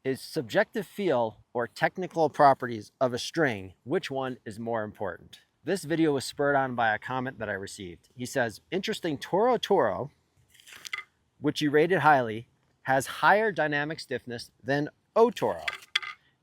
Is subjective feel or technical properties of a string, which one is more important? This video was spurred on by a comment that I received. He says, interesting, Toro Toro, which you rated highly, has higher dynamic stiffness than O-Toro.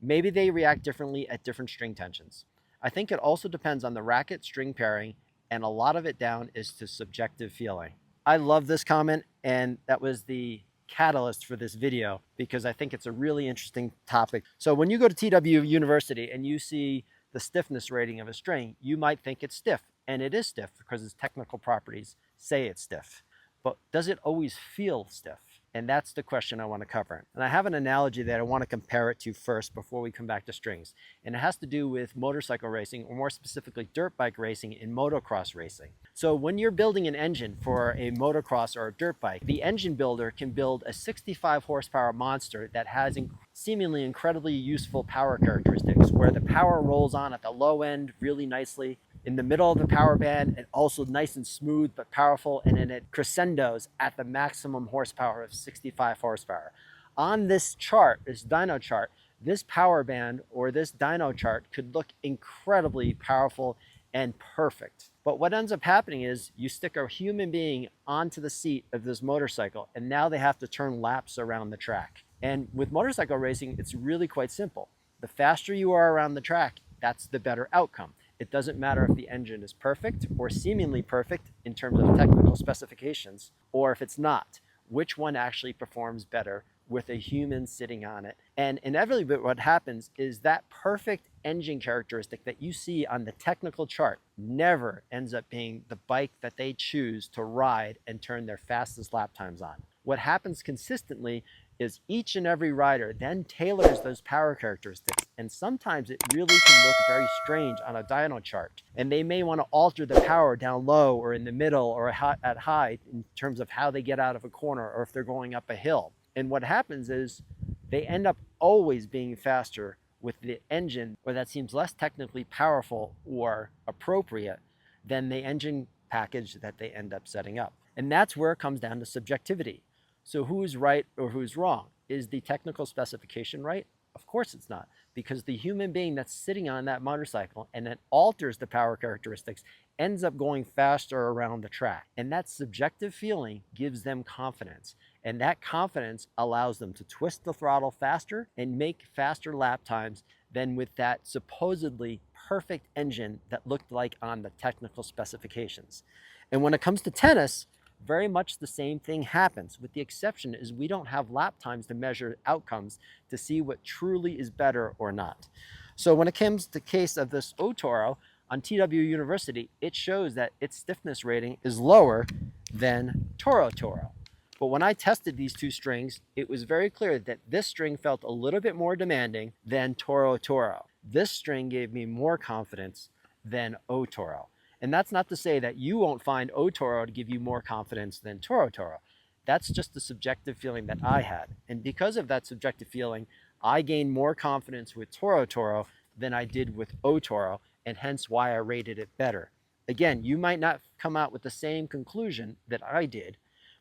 Maybe they react differently at different string tensions. I think it also depends on the racket string pairing, and a lot of it down is to subjective feeling. I love this comment, and that was the catalyst for this video because I think it's a really interesting topic. So when you go to TW University and you see the stiffness rating of a string, you might think it's stiff, and it is stiff because its technical properties say it's stiff. But does it always feel stiff? And that's the question I want to cover. And I have an analogy that I want to compare it to first before we come back to strings. And it has to do with motorcycle racing, or more specifically dirt bike racing and motocross racing. So when you're building an engine for a motocross or a dirt bike, the engine builder can build a 65 horsepower monster that has seemingly incredibly useful power characteristics, where the power rolls on at the low end really nicely, in the middle of the power band, and also nice and smooth but powerful, and then it crescendos at the maximum horsepower of 65 horsepower. On this chart, this dyno chart, this power band or this dyno chart could look incredibly powerful and perfect. But what ends up happening is you stick a human being onto the seat of this motorcycle, and now they have to turn laps around the track. And with motorcycle racing, it's really quite simple. The faster you are around the track, that's the better outcome. It doesn't matter if the engine is perfect or seemingly perfect in terms of technical specifications, or if it's not, which one actually performs better with a human sitting on it. And inevitably what happens is that perfect engine characteristic that you see on the technical chart never ends up being the bike that they choose to ride and turn their fastest lap times on. What happens consistently is each and every rider then tailors those power characteristics, and sometimes it really can look very strange on a dyno chart, and they may want to alter the power down low or in the middle or at high in terms of how they get out of a corner or if they're going up a hill. And what happens is they end up always being faster with the engine, or that seems less technically powerful or appropriate than the engine package that they end up setting up. And that's where it comes down to subjectivity. So who's right or who's wrong? Is the technical specification right? Of course it's not, because the human being that's sitting on that motorcycle and that alters the power characteristics ends up going faster around the track. And that subjective feeling gives them confidence. And that confidence allows them to twist the throttle faster and make faster lap times than with that supposedly perfect engine that looked like on the technical specifications. And when it comes to tennis, very much the same thing happens, with the exception is we don't have lap times to measure outcomes to see what truly is better or not. So when it comes to the case of this O-Toro on TW University, it shows that its stiffness rating is lower than Toro Toro. But when I tested these two strings, it was very clear that this string felt a little bit more demanding than Toro Toro. This string gave me more confidence than O-Toro. And that's not to say that you won't find O-Toro to give you more confidence than Toro Toro. That's just the subjective feeling that I had. And because of that subjective feeling, I gained more confidence with Toro Toro than I did with O-Toro, and hence why I rated it better. Again, you might not come out with the same conclusion that I did,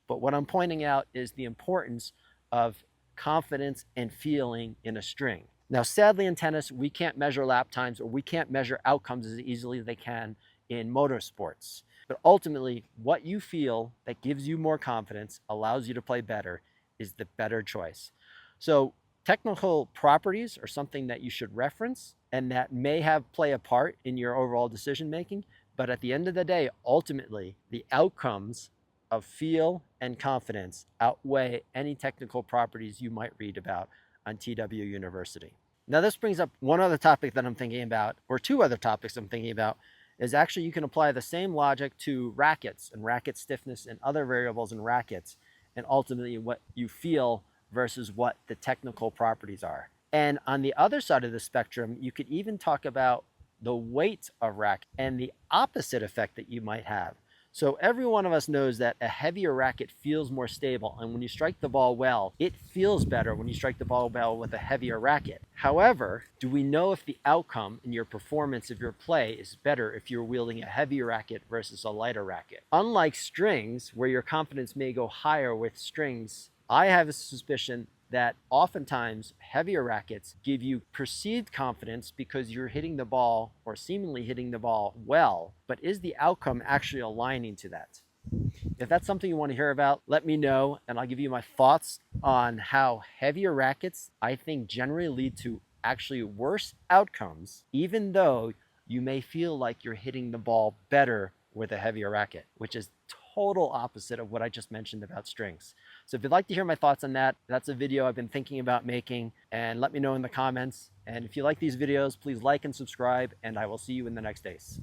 but what I'm pointing out is the importance of confidence and feeling in a string. Now, sadly in tennis, we can't measure lap times, or we can't measure outcomes as easily as they can in motorsports. But ultimately, what you feel that gives you more confidence, allows you to play better, is the better choice. So technical properties are something that you should reference and that may play a part in your overall decision making. But at the end of the day, ultimately, the outcomes of feel and confidence outweigh any technical properties you might read about on TW University. Now this brings up one other topic that I'm thinking about, or two other topics I'm thinking about, is actually you can apply the same logic to rackets and racket stiffness and other variables in rackets, and ultimately what you feel versus what the technical properties are. And on the other side of the spectrum, you could even talk about the weight of racket and the opposite effect that you might have. So every one of us knows that a heavier racket feels more stable, and when you strike the ball well, it feels better when you strike the ball well with a heavier racket. However, do we know if the outcome in your performance of your play is better if you're wielding a heavier racket versus a lighter racket? Unlike strings, where your confidence may go higher with strings, I have a suspicion that oftentimes heavier rackets give you perceived confidence because you're hitting the ball or seemingly hitting the ball well, but is the outcome actually aligning to that? If that's something you want to hear about, let me know and I'll give you my thoughts on how heavier rackets, I think, generally lead to actually worse outcomes, even though you may feel like you're hitting the ball better with a heavier racket, which is total opposite of what I just mentioned about strings. So if you'd like to hear my thoughts on that, that's a video I've been thinking about making, and let me know in the comments. And if you like these videos, please like and subscribe, and I will see you in the next ace.